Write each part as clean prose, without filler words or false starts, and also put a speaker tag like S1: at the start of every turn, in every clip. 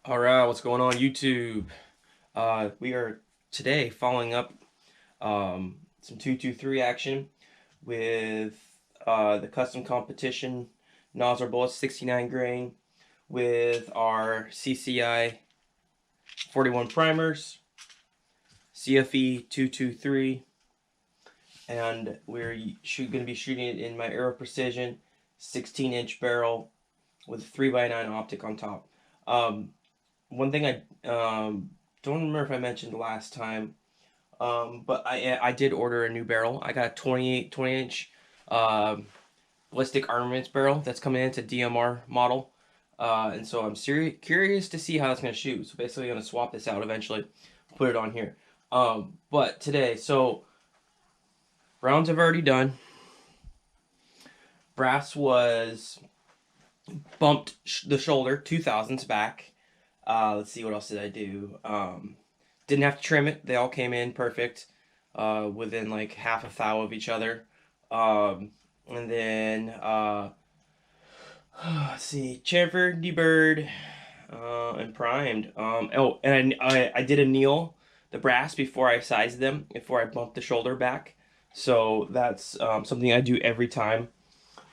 S1: All right, what's going on YouTube? We are today following up some 223 action with the custom competition Nosler bullets 69 grain with our CCI 41 primers, CFE 223, and we're going to be shooting it in my Aero Precision 16-inch barrel with a 3x9 optic on top. One thing I don't remember if I mentioned last time, but I did order a new barrel. I got a 20-inch ballistic armaments barrel that's coming in. It's a DMR model, and so I'm curious to see how that's going to shoot. So basically, I'm going to swap this out eventually, put it on here. But today, so rounds have already done. Brass was bumped the shoulder 2 thousandths back. Let's see, what else did I do? Didn't have to trim it. They all came in perfect, within like half a thou of each other. And then, let's see, chamfered, deburred, and primed. Oh, and I did anneal the brass before I sized them, before I bumped the shoulder back. So that's something I do every time.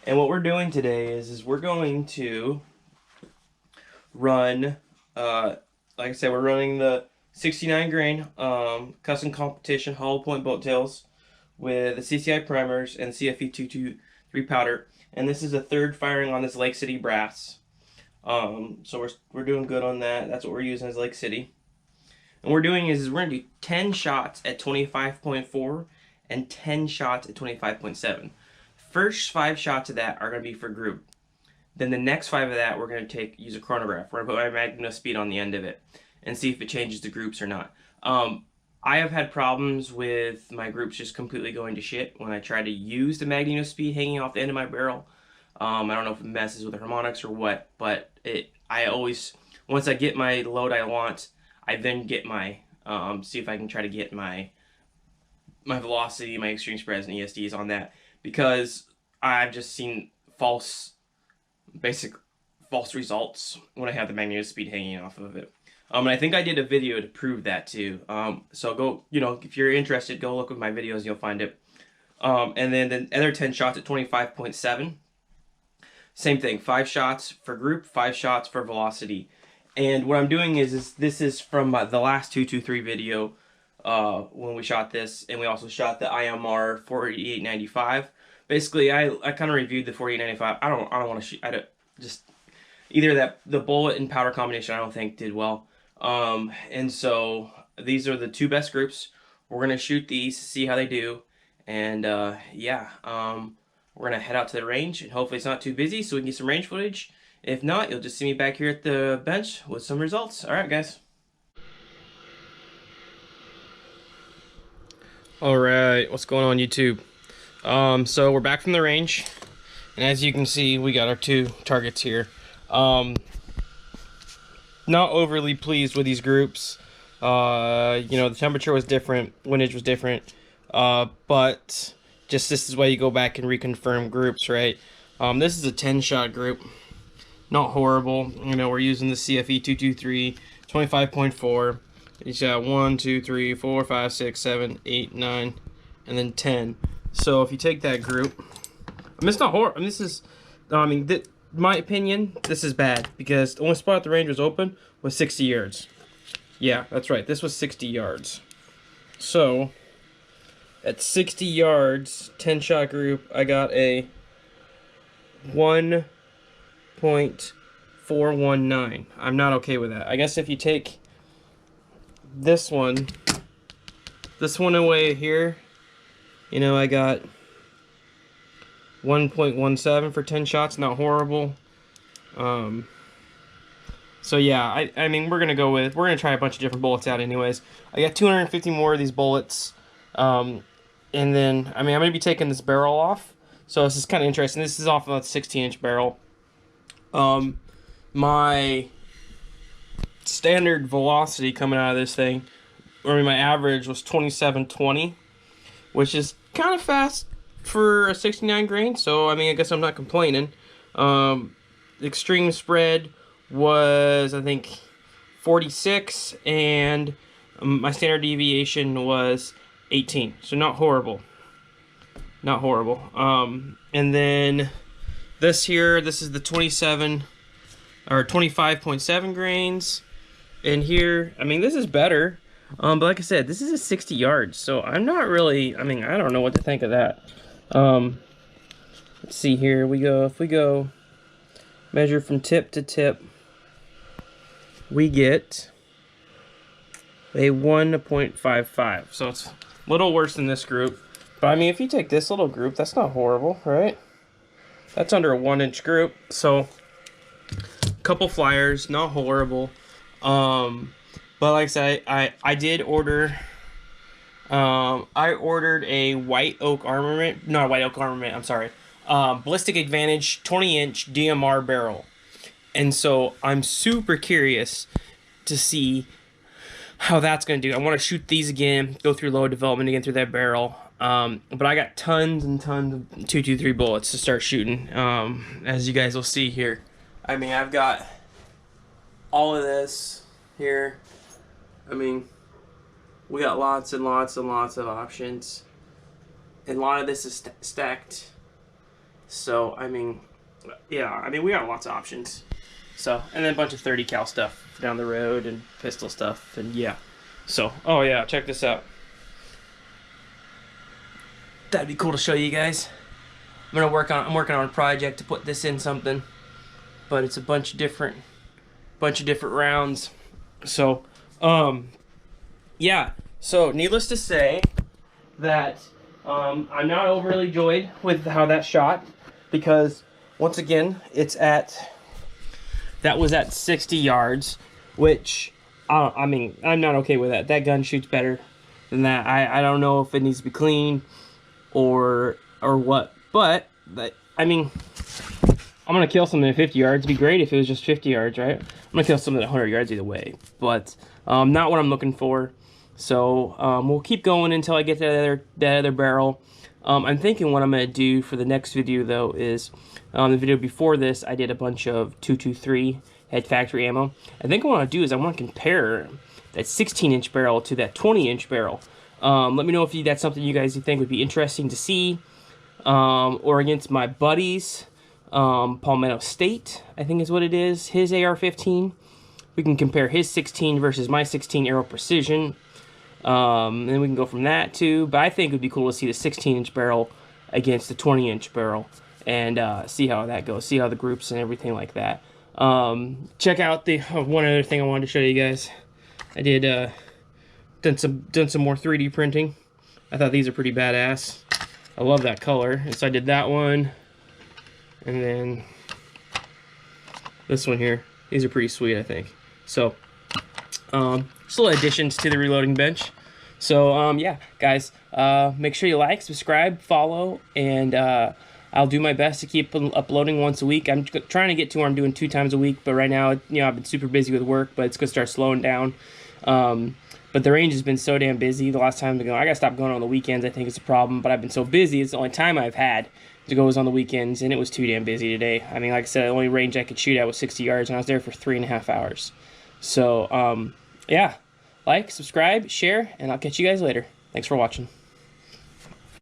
S1: And what we're doing today is we're going to run, like I said, we're running the 69 grain custom competition hollow point boat tails with the CCI primers and CFE 223 powder. And this is the third firing on this Lake City brass. So we're doing good on that. That's what we're using as Lake City. And what we're doing is we're going to do 10 shots at 25.4 and 10 shots at 25.7. First 5 shots of that are going to be for group. Then the next 5 of that, we're going to use a chronograph. We're going to put my magnum speed on the end of it and see if it changes the groups or not. I have had problems with my groups just completely going to shit when I try to use the magnum speed hanging off the end of my barrel. I don't know if it messes with the harmonics or what, but I always, once I get my load I want, I then get my, see if I can try to get my velocity, my extreme spreads, and ESDs on that, because I've just seen false results when I have the magnetic speed hanging off of it. And I think I did a video to prove that too. So go, if you're interested, go look with my videos, you'll find it. And then the other 10 shots at 25.7. Same thing, 5 shots for group, 5 shots for velocity. And what I'm doing is this is from the last 223 video when we shot this, and we also shot the IMR 4895. Basically, I kind of reviewed the 4895. I don't want to shoot. Just either that the bullet and powder combination I don't think did well. And so these are the 2 best groups. We're gonna shoot these, see how they do, and yeah, we're gonna head out to the range, and hopefully it's not too busy so we can get some range footage. If not, you'll just see me back here at the bench with some results. All right, guys. All right, what's going on YouTube? So we're back from the range, and as you can see, we got our 2 targets here. Not overly pleased with these groups. The temperature was different, windage was different, but just this is why you go back and reconfirm groups, right? This is a 10-shot group, not horrible. We're using the CFE 223, 25.4. It's got 1, 2, 3, 4, 5, 6, 7, 8, 9, and then 10. So if you take that group, it's not horrible. This is, my opinion, this is bad because the only spot the range was open was 60 yards. Yeah, that's right. This was 60 yards. So at 60 yards, 10-shot group, I got a 1.419. I'm not okay with that. I guess if you take this one away here, I got 1.17 for 10 shots, not horrible. So yeah, we're gonna try a bunch of different bullets out anyways. I got 250 more of these bullets, and then I'm gonna be taking this barrel off. So this is kind of interesting. This is off of a 16-inch barrel. My standard velocity coming out of this thing, my average was 2720, which is kind of fast for a 69 grain, so I guess I'm not complaining. Extreme spread was, I think, 46, and my standard deviation was 18. So not horrible. Not horrible. And then this here, this is the 27 or 25.7 grains. And here, I mean, this is better. But like I said, this is a 60 yards, so I'm not really, I mean, I don't know what to think of that. Let's see here, if we go measure from tip to tip, we get a 1.55. So it's a little worse than this group. But I mean, if you take this little group, that's not horrible, right? That's under a 1-inch group. So a couple flyers, not horrible. But like I said, I did order, I ordered a white oak armament, not a white oak armament, I'm sorry, Ballistic Advantage 20-inch DMR barrel. And so I'm super curious to see how that's going to do. I want to shoot these again, go through load development again through that barrel. But I got tons and tons of 223 bullets to start shooting, as you guys will see here. I mean, I've got all of this here. I mean, we got lots and lots and lots of options, and a lot of this is stacked. So I mean, yeah, I mean, we got lots of options. So, and then a bunch of 30 cal stuff down the road and pistol stuff, and yeah. So, oh yeah, check this out. That'd be cool to show you guys. I'm working on a project to put this in something, but it's a bunch of different rounds. So, yeah. So, needless to say that I'm not overly joyed with how that shot, because once again, that was at 60 yards, which I mean, I'm not okay with that. That gun shoots better than that. I don't know if it needs to be clean or what, but I mean, I'm gonna kill something at 50 yards. It'd be great if it was just 50 yards, right? I'm gonna kill something at 100 yards either way, but not what I'm looking for. So we'll keep going until I get to that other barrel. I'm thinking what I'm gonna do for the next video though is, the video before this, I did a bunch of 223 head factory ammo. I think what I want to do is I want to compare that 16-inch barrel to that 20-inch barrel. Let me know if that's something you guys think would be interesting to see. Or against my buddy's Palmetto State, I think is what it is, his AR-15. We can compare his 16 versus my 16 Aero Precision. And then we can go from that too. But I think it would be cool to see the 16-inch barrel against the 20-inch barrel, and see how that goes, see how the groups and everything like that. Check out the one other thing I wanted to show you guys. I did done some more 3D printing. I thought these are pretty badass. I love that color, and so I did that one, and then this one here. These are pretty sweet, I think. So just little additions to the reloading bench. So yeah, guys, make sure you like, subscribe, follow, and I'll do my best to keep uploading once a week. I'm trying to get to where I'm doing 2 times a week, but right now, you know, I've been super busy with work, but it's gonna start slowing down. But the range has been so damn busy. The last time I gotta stop going on the weekends. I think it's a problem, but I've been so busy. It's the only time I've had to go was on the weekends, and it was too damn busy today. I mean, like I said, the only range I could shoot at was 60 yards, and I was there for 3.5 hours. So, yeah, like, subscribe, share, and I'll catch you guys later. Thanks for watching.